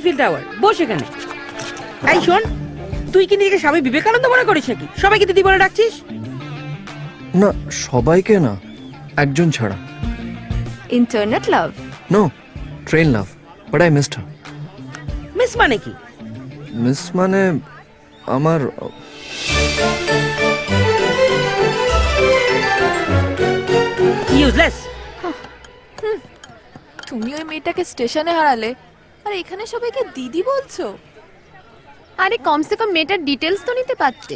Eiffel tower, বস এখানে। এই শোন, তুই কি নিজেকে স্বামী বিবেকানন্দ মনে করিস নাকি? সবাইকে দিদি বলে ডাকছিস? না, সবাইকে না, একজন ছাড়া। Internet love? No, train love, but I missed her. Miss মানে কি? মিস মানে আমার ইউজলেস। তুমি ওই মেয়েটাকে স্টেশনে হারালে আর এখানে সবাইকে দিদি বলছো? আরে কমসে কম মেয়েটার ডিটেলস তো নিতে পারতে।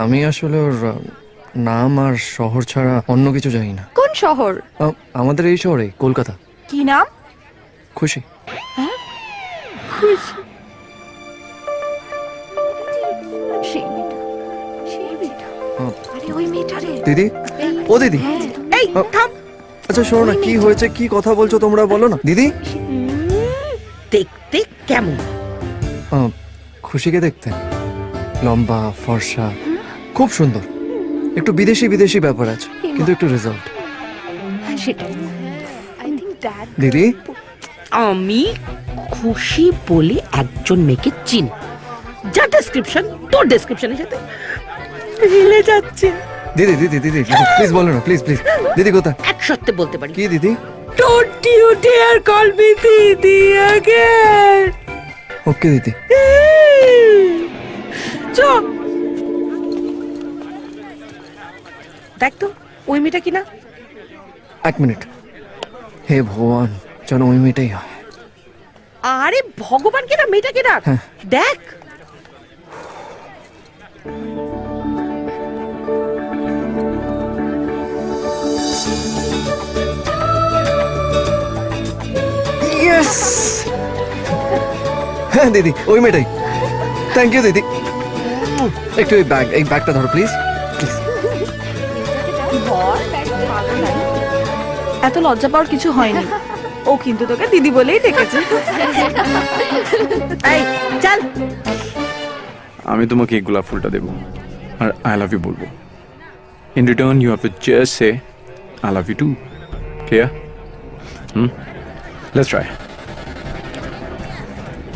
আমি আসলে ওর নাম আর শহর ছাড়া অন্য কিছু জানি না। কোন শহর? আমাদের এই শহরে, কলকাতা। কি নাম? খুশি। সেই মেয়েটা, সেই মেয়েটা। আরে ওই মেয়েটা রে। দিদি, ও দিদি। এই থাম। আচ্ছা শোনো না, কি হয়েছে, কি কথা বলছো তোমরা, বলো না। দিদি, দেখতে কেমন? খুশিকে দেখতে লম্বা, ফর্সা, খুব সুন্দর। একটু বিদেশি বিদেশি ব্যাপার আছে, কিন্তু একটু রেজাল্ট। সেটাই। I think that. দিদি, আমি খুশি বলে একজন মেয়েকে চিনি, যার ডেসক্রিপশন তোর ডেসক্রিপশনের সাথে মিলে যাচ্ছে। দিদি দিদি দিদি প্লিজ বলো না, প্লিজ প্লিজ। দিদি কোথায়? এক সত্যি বলতে পারি। কি দিদি? Don't you dare call me দিদি again. ওকে দিদি। চল দেখ তো ওই মেয়েটা কিনা। এক মিনিট, হে ভগবান, যেন ওই মেয়েটাই হয়। আরে ভগবান কিনা, মেয়েটা কিনা হ্যাঁ। দেখ। ইয়েস, হ্যাঁ দিদি, ওই মেয়েটাই। থ্যাংক ইউ দিদি। একটু এই ব্যাগটা ধরো প্লিজ। এত লজ্জা পাওয়ার কিছু হয়নি। ও কিন্তু তোকে দিদি বলেই ডেকেছে। এই চল। আমি তোমাকে এই গোলাপ ফুলটা দেবো আর আই লাভ ইউ বলবো। In return you have to just say I love you too. Clear? Let's try.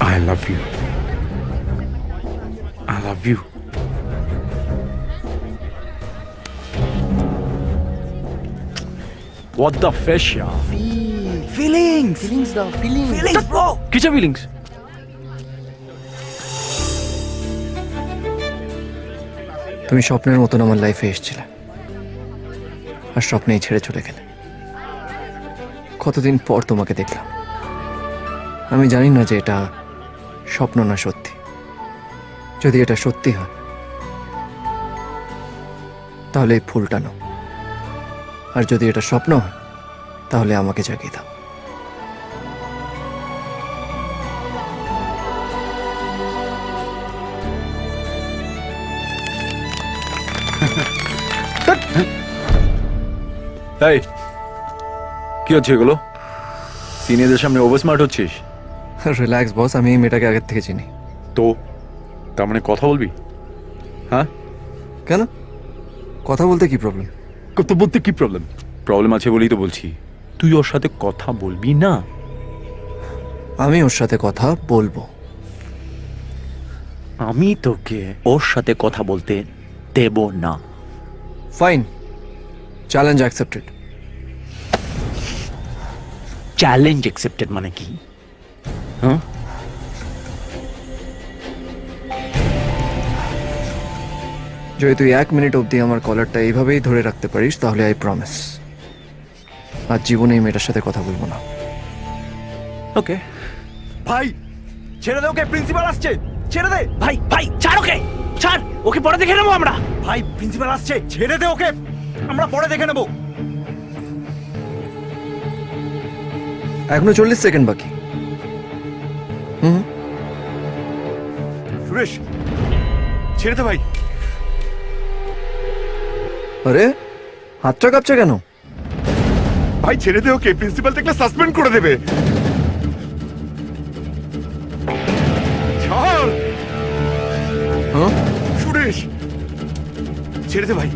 I love you. I love you. What the fish, yeah? Feelings, bro. কিসের ফিলিংস? তুমি স্বপ্নের মতন আমার লাইফে এসেছিলে, আর স্বপ্নেই ছেড়ে চলে গেলে। কতদিন পর তোমাকে দেখলাম। আমি জানি না যে এটা স্বপ্ন না সত্যি। যদি এটা সত্যি হয় তাহলে এই ফুলটা নাও, আর যদি এটা স্বপ্ন হয় তাহলে আমাকে জাগিয়ে দাও। এই কি হচ্ছে এগুলো? সিনিয়রদের সামনে ওভার স্মার্ট হচ্ছিস? রিল্যাক্স বস, আমি এই মেয়েটাকে আগের থেকে চিনি। তো তার মানে কথা বলবি? হ্যাঁ, কেন, কথা বলতে কি প্রবলেম? কথা বলতে কি প্রবলেম? প্রবলেম আছে বলেই তো বলছি, তুই ওর সাথে কথা বলবি না? আমি ওর সাথে কথা বলবো। আমি তোকে ওর সাথে কথা বলতে দেব না। Fine, challenge accepted. Challenge accepted মানে কি? হ্যাঁ, যদি তুই 1 মিনিট অবধি আমার কলারটা এইভাবেই ধরে রাখতে পারিস তাহলে আই প্রমিস আর জীবনে এই মেয়েটার সাথে কথা বলবো না। ওকে। ভাই ছেড়ে দে ওকে, প্রিন্সিপাল আসছে। ছেড়ে দে ভাই, ভাই ছাড় ওকে, ছাড় ওকে, পরে দেখে নেবো আমরা। ভাই প্রিন্সিপাল আসছে, ছেড়ে দে ওকে, আমরা পরে দেখে নেবো। এখনো 40 সেকেন্ড বাকি। সুরেশ ছেড়ে দে ভাই। আরে হাতটা কাঁপছে কেন? ভাই ছেড়ে দে ওকে, প্রিন্সিপাল দেখলে সাসপেন্ড করে দেবে। ছাড় হ্যাঁ, সুরেশ, ছেড়ে দে ভাই।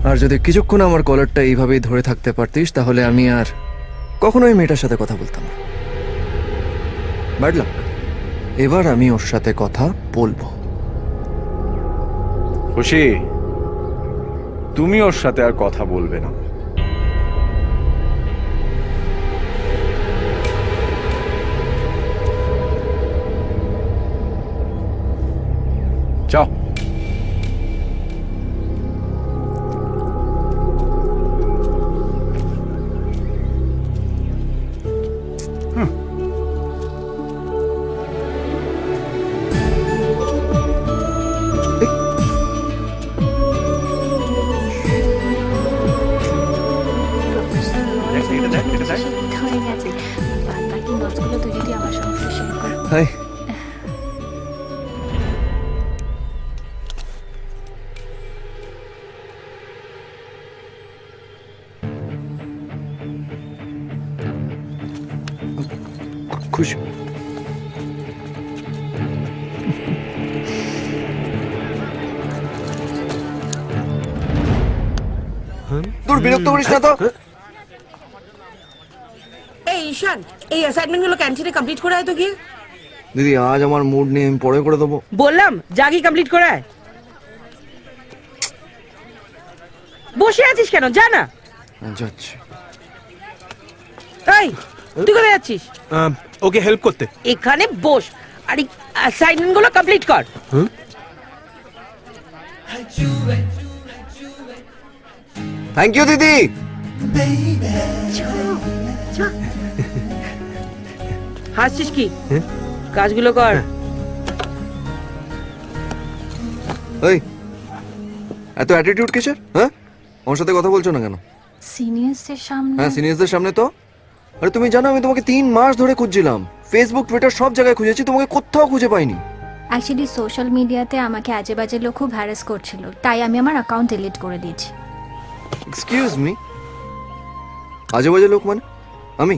আর যদি কিছুক্ষণ আমার কলারটা এইভাবেই ধরে থাকতে পারতিস তাহলে আমি আর কখনো ওই মেয়েটার সাথে কথা বলতাম না। ব্যাড লাক, এবার আমি ওর সাথে কথা বলবো। খুশি, তুমি ওর সাথে আর কথা বলবে না। যাও। হয়ে গেছে, বাদ বাকি নোটসগুলো তুই যদি আমার সঙ্গে শেয়ার কর। হাই। খুশি, তোর বিরক্ত করিস না তো। এই ঈশান, এই অ্যাসাইনমেন্ট গুলো ক্যান্টিনে কমপ্লিট করে আয় তো গিয়ে। দিদি আজ আমার মুড নেই, আমি পরে করে দেবো। বললাম জাগি কমপ্লিট করে আয়। বসে আছিস কেন, যা না। যাচ্ছি। এই তুই কোথায় যাচ্ছিস? ওকে হেল্প করতে। এখানে বস আর অ্যাসাইনমেন্ট গুলো কমপ্লিট কর। থ্যাংক ইউ দিদি। হাসছিস কি? কাজগুলো কর। এই এত অ্যাটিটিউড কিসের? হ্যাঁ, আমার সাথে কথা বলছো না কেন? সিনিয়রসদের সামনে হ্যাঁ, সিনিয়রদের সামনে তো। আরে তুমি জানো আমি তোমাকে 3 মাস ধরে খুঁজছিলাম, ফেসবুক টুইটার সব জায়গায় খুঁজেছি, তোমাকে কোথাও খুঁজে পাইনি। অ্যাকচুয়ালি সোশ্যাল মিডিয়াতে আমাকে আজে বাজে লোক খুব হ্যারাস করছিল, তাই আমি আমার অ্যাকাউন্ট ডিলিট করে দিয়েছি। এক্সকিউজ মি, আজে বাজে লোক মানে আমি?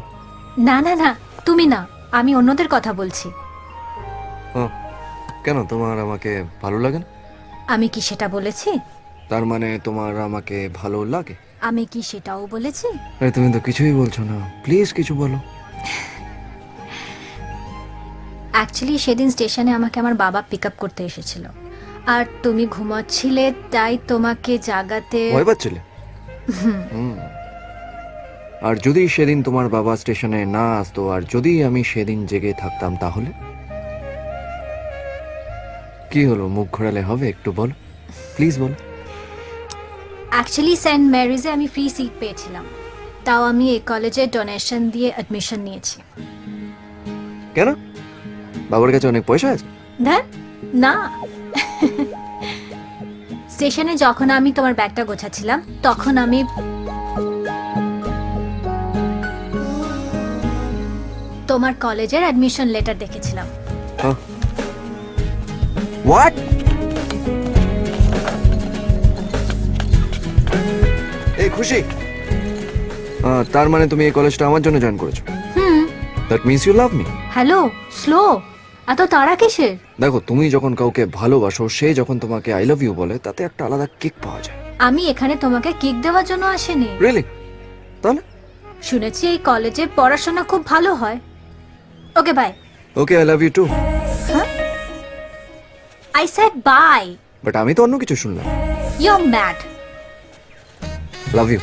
না না না, তুমি না, আমি অন্যদের কথা বলছি। কেন, তোমার আমাকে ভালো লাগে না? আমি কি সেটা বলেছি? তার মানে তোমার আমাকে ভালো লাগে? আমি কি সেটাও বলেছি? আরে তুমি তো কিছুই বলছো না, প্লিজ কিছু বলো। অ্যাকচুয়ালি সেদিন স্টেশনে আমাকে আমার বাবা পিক আপ করতে এসেছিল, আর তুমি ঘুমাচ্ছিলে, তাই তোমাকে জাগাতে। ভয় পাচ্ছিলে? হুম। আর যদি সেদিন তোমার বাবা স্টেশনে না আসতো, আর যদি আমি সেদিন জেগে থাকতাম, তাহলে কি হলো? মুখ ঘোরালে হবে? একটু বলো, প্লিজ বলো। অ্যাকচুয়ালি সেন্ট ম্যারিজে আমি ফ্রি সিট পেয়েছিলাম, তাও আমি এই কলেজে ডোনেশন দিয়ে অ্যাডমিশন নিয়েছি। কেন, বাবার কাছে অনেক পয়সা আছে? ধ্যান, না। স্টেশনে যখন আমি তোমার ব্যাগটা গোছাচ্ছিলাম, তখন আমি তোমার কলেজের অ্যাডমিশন লেটার দেখেছিলাম। হোয়াট? এই খুশি, তার মানে তুমি এই কলেজটা আমার জন্য জয়েন করেছো? That means you love me. Hello, slow, এত তাড়া কিসের? দেখো, তুমি যখন কাউকে ভালোবাসো, সে যখন তোমাকে আই লাভ ইউ বলে, তাতে একটা আলাদা কিক পাওয়া যায়। আমি এখানে তোমাকে কিক দেওয়ার জন্য আসিনি। রিয়েলি? তাহলে? শুনেছি এই কলেজে পড়াশোনা খুব ভালো হয়। Okay bye. Okay, I love you too. I said bye. But আমি তো অন্য কিছু শুনলাম। You are mad. Love you.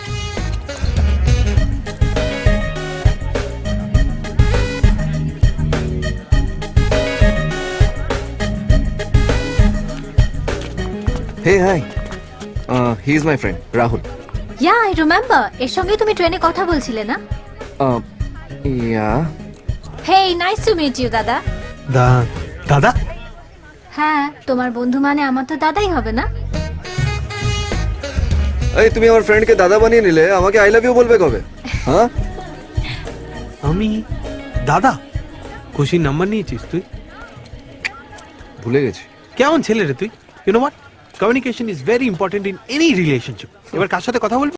Hey hi, he is my friend Rahul. Yeah, I remember, এর সঙ্গে তুমি ট্রেনে কথা বলছিলে না? Yeah. Hey, nice to meet you দাদা। দাদা? হ্যাঁ, তোমার বন্ধু মানে আমার তো দাদাই হবে না? এই তুমি আমার ফ্রেন্ডকে দাদা বানিয়ে নিলে, আমাকে আই লাভ ইউ বলবে কবে? হ্যাঁ, আমি দাদা? খুশির নাম্বার নিয়েছিস তুই? ভুলে গেছি। কেমন ছেলে রে তুই? You know what, communication is very important in any relationship. এবার কার সাথে কথা বলবি?